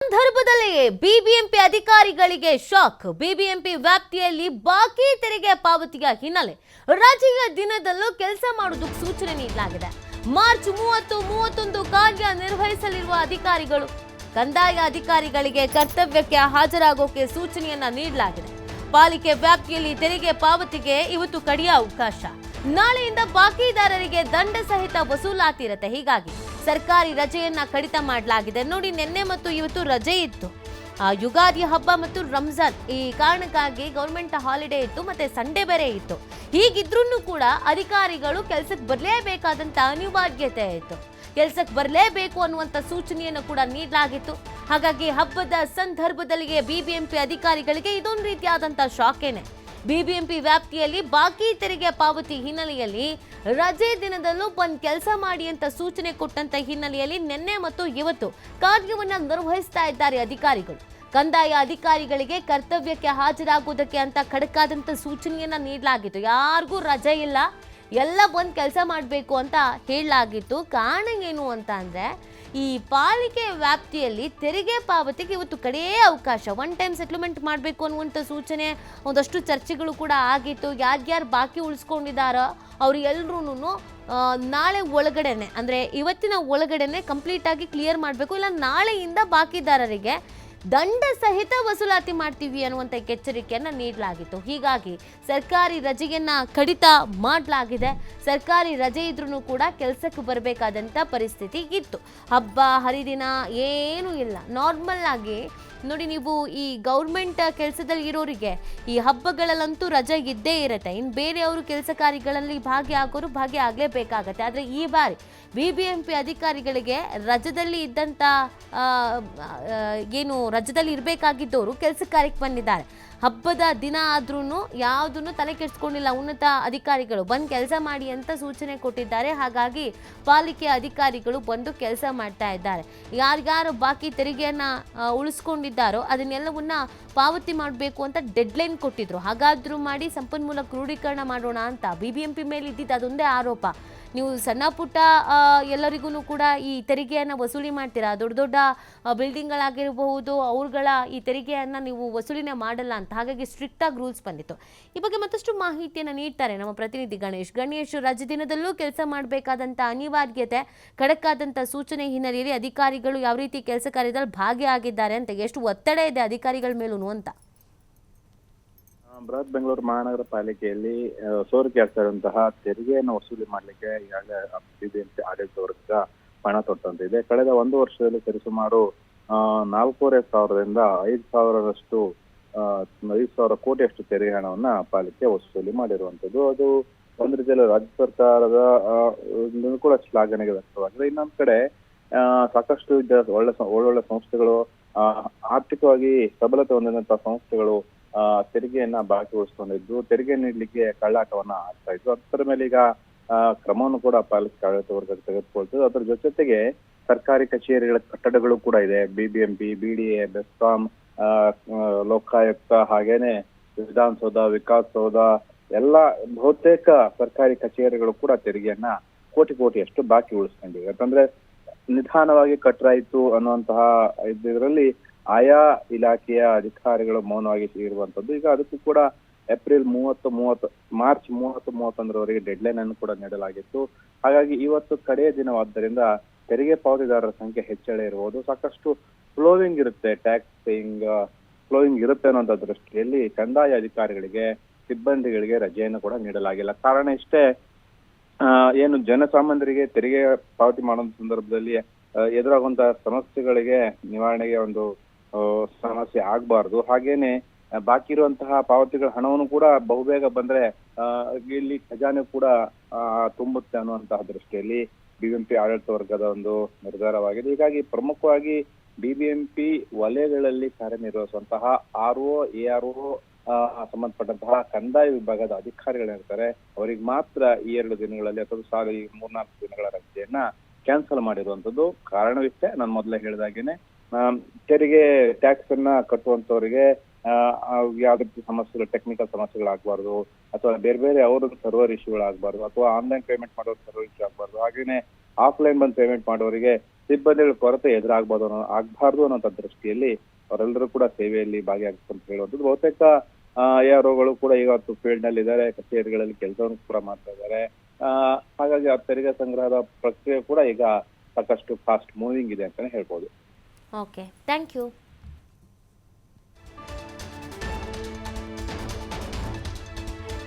ಸಂದರ್ಭದಲ್ಲಿ ಬಿಬಿಎಂಪಿ ಅಧಿಕಾರಿಗಳಿಗೆ shock. BBMP ವ್ಯಾಪ್ತಿಯಲ್ಲಿ ಬಾಕಿ ತೆರಿಗೆ ಪಾವತಿಯ ಹಿನ್ನೆಲೆ ರಜೆಯ ದಿನದಲ್ಲೂ ಕೆಲಸ ಮಾಡುವುದಕ್ಕೆ ಸೂಚನೆ ನೀಡಲಾಗಿದೆ. ಮಾರ್ಚ್ 30, 31 ಕಾರ್ಯ ನಿರ್ವಹಿಸಲಿರುವ ಅಧಿಕಾರಿಗಳು ಕಂದಾಯ ಅಧಿಕಾರಿಗಳಿಗೆ ಕರ್ತವ್ಯಕ್ಕೆ ಹಾಜರಾಗೋಕೆ ಸೂಚನೆಯನ್ನ ನೀಡಲಾಗಿದೆ. ಪಾಲಿಕೆ ವ್ಯಾಪ್ತಿಯಲ್ಲಿ ತೆರಿಗೆ ಪಾವತಿಗೆ ಇವತ್ತು ಕಡೆಯ ಅವಕಾಶ. ನಾಳೆಯಿಂದ ಬಾಕಿದಾರರಿಗೆ ದಂಡ ಸಹಿತ ವಸೂಲಾತಿ ಇರುತ್ತೆ. ಹೀಗಾಗಿ ಸರ್ಕಾರಿ ರಜೆಯನ್ನ ಕಡಿತ ಮಾಡಲಾಗಿದೆ. ನೋಡಿ, ನಿನ್ನೆ ಮತ್ತು ಇವತ್ತು ರಜೆ ಇತ್ತು. ಯುಗಾದಿ ಹಬ್ಬ ಮತ್ತು ರಂಜಾನ್, ಈ ಕಾರಣಕ್ಕಾಗಿ ಗೌರ್ಮೆಂಟ್ ಹಾಲಿಡೇ ಇತ್ತು, ಮತ್ತೆ ಸಂಡೇ ಬೇರೆ ಇತ್ತು. ಹೀಗಿದ್ರೂ ಕೂಡ ಅಧಿಕಾರಿಗಳು ಕೆಲಸಕ್ಕೆ ಬರಲೇಬೇಕಾದಂತ ಅನಿವಾರ್ಯತೆ ಇತ್ತು. ಕೆಲಸಕ್ಕೆ ಬರಲೇಬೇಕು ಅನ್ನುವಂಥ ಸೂಚನೆಯನ್ನು ಕೂಡ ನೀಡಲಾಗಿತ್ತು. ಹಾಗಾಗಿ ಹಬ್ಬದ ಸಂದರ್ಭದಲ್ಲಿಯೇ ಬಿಬಿಎಂಪಿ ಅಧಿಕಾರಿಗಳಿಗೆ ಇದೊಂದು ರೀತಿಯಾದಂಥ ಶಾಕೇನೆ. ಬಿಬಿಎಂಪಿ ವ್ಯಾಪ್ತಿಯಲ್ಲಿ ಬಾಕಿ ತೆರಿಗೆ ಪಾವತಿ ಹಿನ್ನೆಲೆಯಲ್ಲಿ ರಜೆ ದಿನದಲ್ಲೂ ಬಂದು ಕೆಲಸ ಮಾಡಿ ಅಂತ ಸೂಚನೆ ಕೊಟ್ಟಂತ ಹಿನ್ನೆಲೆಯಲ್ಲಿ ನಿನ್ನೆ ಮತ್ತು ಇವತ್ತು ಕಾರ್ಯವನ್ನ ನಿರ್ವಹಿಸ್ತಾ ಇದ್ದಾರೆ ಅಧಿಕಾರಿಗಳು. ಕಂದಾಯ ಅಧಿಕಾರಿಗಳಿಗೆ ಕರ್ತವ್ಯಕ್ಕೆ ಹಾಜರಾಗುವುದಕ್ಕೆ ಅಂತ ಖಡಕ್ಕಾದಂತ ಸೂಚನೆಯನ್ನ ನೀಡಲಾಗಿತ್ತು. ಯಾರಿಗೂ ರಜೆ ಇಲ್ಲ, ಎಲ್ಲ ಬಂದು ಕೆಲಸ ಮಾಡಬೇಕು ಅಂತ ಹೇಳಲಾಗಿತ್ತು. ಕಾರಣ ಏನು ಅಂತ ಅಂದ್ರೆ, ಈ ಪಾಲಿಕೆ ವ್ಯಾಪ್ತಿಯಲ್ಲಿ ತೆರಿಗೆ ಪಾವತಿಗೆ ಇವತ್ತು ಕಡೆಯೇ ಅವಕಾಶ. ಒನ್ ಟೈಮ್ ಸೆಟ್ಲ್ಮೆಂಟ್ ಮಾಡಬೇಕು ಅನ್ನುವಂಥ ಸೂಚನೆ, ಒಂದಷ್ಟು ಚರ್ಚೆಗಳು ಕೂಡ ಆಗಿತ್ತು. ಯಾರ್ಯಾರು ಬಾಕಿ ಉಳಿಸ್ಕೊಂಡಿದ್ದಾರೋ ಅವ್ರು ಎಲ್ರೂ ನಾಳೆ ಒಳಗಡೆನೆ, ಅಂದರೆ ಇವತ್ತಿನ ಒಳಗಡೆನೆ ಕಂಪ್ಲೀಟ್ ಆಗಿ ಕ್ಲಿಯರ್ ಮಾಡಬೇಕು. ಇಲ್ಲ ನಾಳೆಯಿಂದ ಬಾಕಿದಾರರಿಗೆ ದಂಡ ಸಹಿತ ವಸೂಲಾತಿ ಮಾಡ್ತೀವಿ ಅನ್ನುವಂಥ ಎಚ್ಚರಿಕೆಯನ್ನು ನೀಡಲಾಗಿತ್ತು. ಹೀಗಾಗಿ ಸರ್ಕಾರಿ ರಜೆಯನ್ನ ಕಡಿತ ಮಾಡಲಾಗಿದೆ. ಸರ್ಕಾರಿ ರಜೆ ಇದ್ರೂ ಕೂಡ ಕೆಲಸಕ್ಕೆ ಬರಬೇಕಾದಂಥ ಪರಿಸ್ಥಿತಿ ಇತ್ತು. ಹಬ್ಬ ಹರಿದಿನ ಏನೂ ಇಲ್ಲ, ನಾರ್ಮಲ್ ಆಗಿ ನೋಡಿ. ನೀವು ಈ ಗೌರ್ಮೆಂಟ್ ಕೆಲಸದಲ್ಲಿ ಇರೋರಿಗೆ ಈ ಹಬ್ಬಗಳಲ್ಲಂತೂ ರಜೆ ಇದ್ದೇ ಇರುತ್ತೆ. ಇನ್ನು ಬೇರೆಯವರು ಕೆಲಸ ಕಾರ್ಯಗಳಲ್ಲಿ ಭಾಗಿಯಾಗೋರು ಭಾಗಿಯಾಗಲೇಬೇಕಾಗತ್ತೆ. ಆದರೆ ಈ ಬಾರಿ ಬಿಬಿಎಂಪಿ ಅಧಿಕಾರಿಗಳಿಗೆ ರಜದಲ್ಲಿ ಇದ್ದಂಥ ಏನು ರಜದಲ್ಲಿ ಇರಬೇಕಾಗಿದ್ದವರು ಕೆಲಸ ಕಾರ್ಯಕ್ಕೆ ಬಂದಿದ್ದಾರೆ. ಹಬ್ಬದ ದಿನ ಆದ್ರೂ ಯಾವುದನ್ನು ತಲೆ ಕೆಡಿಸ್ಕೊಂಡಿಲ್ಲ. ಉನ್ನತ ಅಧಿಕಾರಿಗಳು ಬಂದು ಕೆಲಸ ಮಾಡಿ ಅಂತ ಸೂಚನೆ ಕೊಟ್ಟಿದ್ದಾರೆ. ಹಾಗಾಗಿ ಪಾಲಿಕೆ ಅಧಿಕಾರಿಗಳು ಬಂದು ಕೆಲಸ ಮಾಡ್ತಾ ಇದ್ದಾರೆ. ಯಾರ್ಯಾರು ಬಾಕಿ ತೆರಿಗೆಯನ್ನು ಉಳಿಸ್ಕೊಂಡಿದ್ದಾರೋ ಅದನ್ನೆಲ್ಲವನ್ನ ಪಾವತಿ ಮಾಡಬೇಕು ಅಂತ ಡೆಡ್ಲೈನ್ ಕೊಟ್ಟಿದ್ರು. ಹಾಗಾದ್ರೂ ಮಾಡಿ ಸಂಪನ್ಮೂಲ ಕ್ರೋಢೀಕರಣ ಮಾಡೋಣ ಅಂತ ಬಿಬಿಎಂಪಿ ಮೇಲೆ ಇದ್ದಿದ್ದು ಅದೊಂದೇ ಆರೋಪ. ನೀವು ಸಣ್ಣ ಪುಟ್ಟ ಎಲ್ಲರಿಗೂ ಕೂಡ ಈ ತೆರಿಗೆಯನ್ನು ವಸೂಲಿ ಮಾಡ್ತೀರಾ, ದೊಡ್ಡ ದೊಡ್ಡ ಬಿಲ್ಡಿಂಗ್ಗಳಾಗಿರಬಹುದು, ಅವ್ರುಗಳ ಈ ತೆರಿಗೆಯನ್ನು ನೀವು ವಸೂಲಿನೇ ಮಾಡಲ್ಲ ಅಂತ. ಹಾಗಾಗಿ ಸ್ಟ್ರಿಕ್ಟ್ ಆಗಿ ರೂಲ್ಸ್ ಬಂದಿತ್ತು. ಈ ಬಗ್ಗೆ ಮತ್ತಷ್ಟು ಮಾಹಿತಿಯನ್ನು ನೀಡ್ತಾರೆ ನಮ್ಮ ಪ್ರತಿನಿಧಿ ಗಣೇಶ್. ರಜೆ ದಿನದಲ್ಲೂ ಕೆಲಸ ಮಾಡಬೇಕಾದಂಥ ಅನಿವಾರ್ಯತೆ, ಖಡಕ್ಕಾದಂಥ ಸೂಚನೆ ಹಿನ್ನೆಲೆಯಲ್ಲಿ ಅಧಿಕಾರಿಗಳು ಯಾವ ರೀತಿ ಕೆಲಸ ಕಾರ್ಯದಲ್ಲಿ ಭಾಗಿಯಾಗಿದ್ದಾರೆ ಅಂತ, ಎಷ್ಟು ಒತ್ತಡ ಇದೆ ಅಧಿಕಾರಿಗಳ ಮೇಲೂ ಅಂತ. ಬೃಹತ್ ಬೆಂಗಳೂರು ಮಹಾನಗರ ಪಾಲಿಕೆಯಲ್ಲಿ ಸೋರಿಕೆ ಆಗ್ತಾ ಇರುವಂತಹ ತೆರಿಗೆಯನ್ನು ವಸೂಲಿ ಮಾಡಲಿಕ್ಕೆ ಈಗಾಗಲೇ ಬಿಬಿಎಂಪಿ ಆಡಳಿತ ವರ್ಗ ಪಣ ತೊಟ್ಟಂತಿದೆ. ಕಳೆದ 1 ವರ್ಷದಲ್ಲಿ ಸರಿಸುಮಾರು 4,500ರಿಂದ 5,000ರಷ್ಟು 5,000 ಕೋಟಿಯಷ್ಟು ತೆರಿಗೆ ಹಣವನ್ನ ಪಾಲಿಕೆ ವಸೂಲಿ ಮಾಡಿರುವಂತದ್ದು. ಅದು ಒಂದು ರೀತಿಯಲ್ಲಿ ರಾಜ್ಯ ಸರ್ಕಾರದ ಕೂಡ ಶ್ಲಾಘನೆಗೆ ವ್ಯಕ್ತವಾಗಿದೆ. ಇನ್ನೊಂದ್ ಕಡೆ ಸಾಕಷ್ಟು ಒಳ್ಳೊಳ್ಳೆ ಸಂಸ್ಥೆಗಳು, ಆರ್ಥಿಕವಾಗಿ ಸಬಲತೆ ಹೊಂದಿದಂತಹ ಸಂಸ್ಥೆಗಳು ತೆರಿಗೆಯನ್ನ ಬಾಕಿ ಉಳಿಸ್ಕೊಂಡಿದ್ದು, ತೆರಿಗೆ ನೀಡಲಿಕ್ಕೆ ಕಳ್ಳಾಟವನ್ನ ಆಗ್ತಾ ಇದ್ರು. ಅದರ ಮೇಲೆ ಈಗ ಕ್ರಮವನ್ನು ಕೂಡ ಪಾಲಿಕೆ ಆಡಳಿತ ವರ್ಗ ತೆಗೆದುಕೊಳ್ತದೆ. ಅದರ ಜೊತೆಗೆ ಸರ್ಕಾರಿ ಕಚೇರಿಗಳ ಕಟ್ಟಡಗಳು ಕೂಡ ಇದೆ. ಬಿಬಿಎಂಪಿ, ಬಿಡಿಎ, ಬೆಸ್ಕಾಂ, ಲೋಕಾಯುಕ್ತ, ಹಾಗೇನೆ ವಿಧಾನಸೌಧ, ವಿಕಾಸಸೌಧ, ಎಲ್ಲ ಬಹುತೇಕ ಸರ್ಕಾರಿ ಕಚೇರಿಗಳು ಕೂಡ ತೆರಿಗೆಯನ್ನ ಕೋಟಿಯಷ್ಟು ಬಾಕಿ ಉಳಿಸ್ಕೊಂಡಿವೆ. ಯಾಕಂದ್ರೆ ನಿಧಾನವಾಗಿ ಕಟ್ಟರಾಯಿತು ಅನ್ನುವಂತಹ ಇದರಲ್ಲಿ ಆಯಾ ಇಲಾಖೆಯ ಅಧಿಕಾರಿಗಳು ಮೌನವಾಗಿ ಇರುವಂತದ್ದು. ಈಗ ಅದಕ್ಕೂ ಕೂಡ ಮಾರ್ಚ್ 30, 31ರವರೆಗೆ ಡೆಡ್ಲೈನ್ ಅನ್ನು ಕೂಡ ನೀಡಲಾಗಿತ್ತು. ಹಾಗಾಗಿ ಇವತ್ತು ಕಡೆಯ ದಿನವಾದ್ದರಿಂದ ತೆರಿಗೆ ಪಾವತಿದಾರರ ಸಂಖ್ಯೆ ಹೆಚ್ಚಳ ಇರಬಹುದು. ಸಾಕಷ್ಟು ಫ್ಲೋವಿಂಗ್ ಇರುತ್ತೆ, ಟ್ಯಾಕ್ಸ್ ಪೇಯಿಂಗ್ ಫ್ಲೋವಿಂಗ್ ಇರುತ್ತೆ ಅನ್ನೋಂಥ ದೃಷ್ಟಿಯಲ್ಲಿ ಕಂದಾಯ ಅಧಿಕಾರಿಗಳಿಗೆ, ಸಿಬ್ಬಂದಿಗಳಿಗೆ ರಜೆಯನ್ನು ಕೂಡ ನೀಡಲಾಗಿಲ್ಲ. ಕಾರಣ ಇಷ್ಟೇ, ಏನು ಜನಸಾಮಾನ್ಯರಿಗೆ ತೆರಿಗೆ ಪಾವತಿ ಮಾಡೋ ಸಂದರ್ಭದಲ್ಲಿ ಎದುರಾಗುವಂತಹ ಸಮಸ್ಯೆಗಳಿಗೆ ನಿವಾರಣೆಗೆ ಒಂದು ಸಮಸ್ಯೆ ಆಗ್ಬಾರ್ದು. ಹಾಗೇನೆ ಬಾಕಿ ಇರುವಂತಹ ಪಾವತಿಗಳ ಹಣವನ್ನು ಕೂಡ ಬಹುಬೇಗ ಬಂದ್ರೆ ಇಲ್ಲಿ ಖಜಾನೆ ಕೂಡ ತುಂಬುತ್ತೆ ಅನ್ನುವಂತಹ ದೃಷ್ಟಿಯಲ್ಲಿ ಬಿಬಿಎಂಪಿ ಆಡಳಿತ ವರ್ಗದ ಒಂದು ನಿರ್ಧಾರವಾಗಿದೆ. ಹೀಗಾಗಿ ಪ್ರಮುಖವಾಗಿ ಬಿಬಿಎಂಪಿ ವಲಯಗಳಲ್ಲಿ ಕಾರ್ಯನಿರ್ವಹಿಸುವಂತಹ RO, ARO ಸಂಬಂಧಪಟ್ಟಂತಹ ಕಂದಾಯ ವಿಭಾಗದ ಅಧಿಕಾರಿಗಳಿರ್ತಾರೆ. ಅವರಿಗೆ ಮಾತ್ರ ಈ 2 ದಿನಗಳಲ್ಲಿ ಅಥವಾ 3-4 ದಿನಗಳ ರಜೆಯನ್ನ ಕ್ಯಾನ್ಸಲ್ ಮಾಡಿರುವಂತದ್ದು. ಕಾರಣವಿಷ್ಟೇ, ನಾನು ಮೊದಲೇ ಹೇಳಿದಾಗೇನೆ ತೆರಿಗೆ ಟ್ಯಾಕ್ಸ್ ಅನ್ನ ಕಟ್ಟುವಂತವರಿಗೆ ಯಾವ್ದು ಸಮಸ್ಯೆಗಳು, ಟೆಕ್ನಿಕಲ್ ಸಮಸ್ಯೆಗಳಾಗಬಾರ್ದು, ಅಥವಾ ಬೇರೆ ಬೇರೆ ಅವ್ರ ಸರ್ವರ್ ಇಶ್ಯೂಗಳಾಗಬಾರ್ದು, ಅಥವಾ ಆನ್ಲೈನ್ ಪೇಮೆಂಟ್ ಮಾಡೋ ಸರ್ವರ್ ಇಶ್ಯೂ ಆಗಬಾರ್ದು. ಹಾಗೇನೆ ಆಫ್ಲೈನ್ ಬಂದು ಪೇಮೆಂಟ್ ಮಾಡೋರಿಗೆ ಸಿಬ್ಬಂದಿಗಳ ಕೊರತೆ ಆಗಬಾರ್ದು ಅನ್ನೋ ದೃಷ್ಟಿಯಲ್ಲಿ ಅವರೆಲ್ಲರೂ ಕೂಡ ಸೇವೆಯಲ್ಲಿ ಭಾಗಿಯಾಗಬೇಕು ಅಂತ ಹೇಳುವಂಥದ್ದು. ಬಹುತೇಕ ಯಾರೋಗಳು ಕೂಡ ಈಗ ಫೀಲ್ಡ್ ನಲ್ಲಿ ಇದ್ದಾರೆ, ಕಚೇರಿಗಳಲ್ಲಿ ಕೆಲಸವನ್ನು ಕೂಡ ಮಾಡ್ತಾ ಇದ್ದಾರೆ. ಹಾಗಾಗಿ ಆ ತೆರಿಗೆ ಸಂಗ್ರಹದ ಪ್ರಕ್ರಿಯೆ ಕೂಡ ಈಗ ಸಾಕಷ್ಟು ಫಾಸ್ಟ್ ಮೂವಿಂಗ್ ಇದೆ ಅಂತಾನೆ ಹೇಳ್ಬೋದು. Okay, thank you.